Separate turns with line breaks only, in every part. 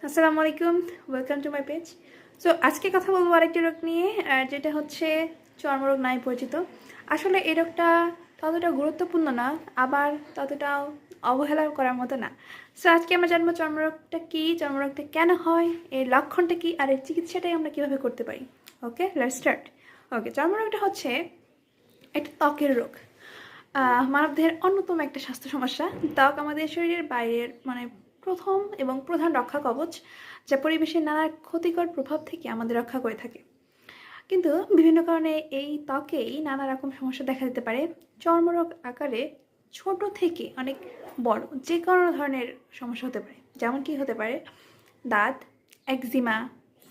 আসসালামু আলাইকুম, welcome to my page. So আজকে কথা বলবো আরেকটি রোগ নিয়ে, যেটা হচ্ছে চর্মরোগ নামে পরিচিত। আসলে এই রোগটা ততটা গুরুত্বপূর্ণ না, আবার ততটাও অবহেলা করার মতো না। সো আজকে আমরা জানবো চর্মরোগটা কী, চর্মরোগটা কেন হয়, এর লক্ষণটা কী, আর এর চিকিৎসাটাই আমরা কীভাবে করতে পারি। ওকে, লেটস স্টার্ট। ওকে, চর্মরোগটা হচ্ছে একটা ত্বকের রোগ। মানবদেহের অন্যতম একটা স্বাস্থ্য সমস্যা। ত্বক আমাদের শরীরের বাইরের প্রথম এবং প্রধান রক্ষা কবচ, যা পরিবেশের নানা ক্ষতিকর প্রভাব থেকে আমাদের রক্ষা করে থাকে। কিন্তু বিভিন্ন কারণে এই ত্বকেই নানা রকম সমস্যা দেখা দিতে পারে। চর্মরোগ আকারে ছোট থেকে অনেক বড় যে কোনো ধরনের সমস্যা হতে পারে। যেমন কি হতে পারে: দাঁত, eczema,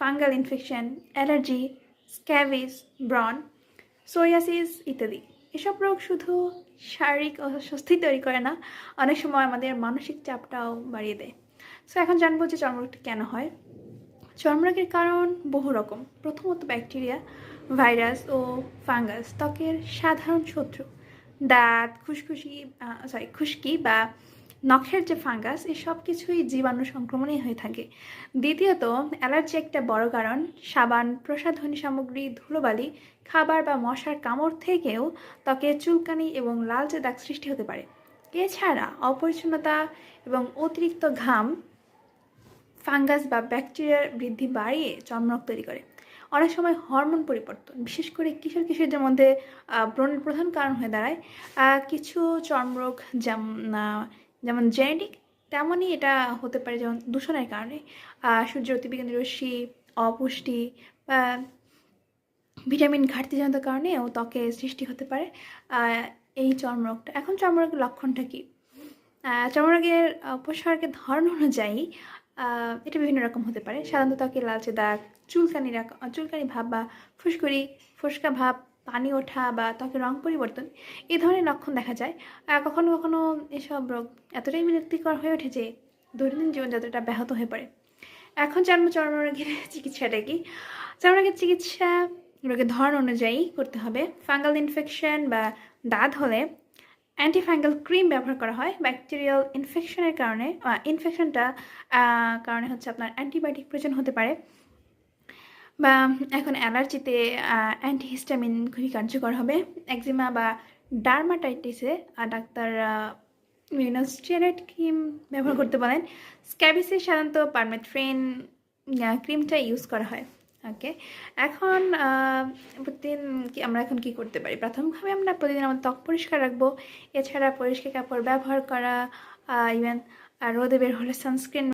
fungal infection, allergy, scabies, ব্রণ, সোরিয়াসিস ইত্যাদি। এসব রোগ শুধু শারীরিক অস্বস্তি তৈরি করে না, অনেক সময় আমাদের মানসিক চাপটাও বাড়িয়ে দেয়। সো এখন জানবো যে চর্মরোগটা কেন হয়। চর্মরোগের কারণ বহু রকম। প্রথমত ব্যাকটেরিয়া, ভাইরাস ও ফাঙ্গাস ত্বকের সাধারণ শত্রু। দাঁত, খুশকি বা নখের যে ফাঙ্গাস, এই সব কিছুই জীবাণু সংক্রমণই হয়ে থাকে। দ্বিতীয়ত অ্যালার্জি একটা বড় কারণ। সাবান, প্রসাধনী সামগ্রী, ধুলোবালি, খাবার বা মশার কামড় থেকেও ত্বকে চুলকানি এবং লালচে দাগ সৃষ্টি হতে পারে। এছাড়া অপরিচ্ছন্নতা এবং অতিরিক্ত ঘাম ফাঙ্গাস বা ব্যাকটেরিয়ার বৃদ্ধি বাড়িয়ে চর্মরোগ তৈরি করে। অনেক সময় হরমোন পরিবর্তন, বিশেষ করে কিশোরদের মধ্যে ব্রণের প্রধান কারণ হয়ে দাঁড়ায়। কিছু চর্মরোগ যেমন জেনেটিক, তেমনই এটা হতে পারে যেমন দূষণের কারণে। সূর্যের অতিবেগুনি রশ্মি, অপুষ্টি বা ভিটামিন ঘাটতিজনিত কারণেও ত্বকে সৃষ্টি হতে পারে এই চর্মরোগটা। এখন চর্মরোগের লক্ষণটা কী? চর্মরোগের উপসর্গের ধরন অনুযায়ী এটা বিভিন্ন রকম হতে পারে। সাধারণত ত্বকে লালচে দাগ, চুলকানি ভাব বা ফোস্কা ভাব, পানি ওঠা বা ত্বকের রং পরিবর্তন, এই ধরনের লক্ষণ দেখা যায়। কখনো কখনো এসব রোগ এতটাই বিরক্তিকর হয়ে ওঠে যে দৈনন্দিন জীবনযাত্রাটা ব্যাহত হয়ে পড়ে। এখন জানবো চর্মরোগের চিকিৎসাটা কি। চর্মরোগের চিকিৎসা রোগের ধরন অনুযায়ী করতে হবে। ফাঙ্গাল ইনফেকশন বা দাঁত হলে অ্যান্টিফাঙ্গাল ক্রিম ব্যবহার করা হয়। ব্যাকটেরিয়াল কারণে হচ্ছে আপনার অ্যান্টিবায়োটিক প্রয়োজন হতে পারে। বা এখন অ্যালার্জিতে অ্যান্টিহিস্টামিন খুবই কার্যকর হবে। একজিমা বা ডার্মাটাইটিসে ডাক্তার বিভিন্ন স্টেরয়েড ক্রিম ব্যবহার করতে বলেন। স্ক্যাবিসে সাধারণত পারমেথ্রিন ক্রিমটা ইউজ করা হয়। ওকে, এখন প্রতিদিন আমরা এখন কী করতে পারি? প্রাথমিকভাবে আমরা প্রতিদিন আমাদের ত্বক পরিষ্কার রাখবো। এছাড়া পরিষ্কার কাপড় ব্যবহার করা, ইভেন রোদে বের হলে সানস্ক্রিন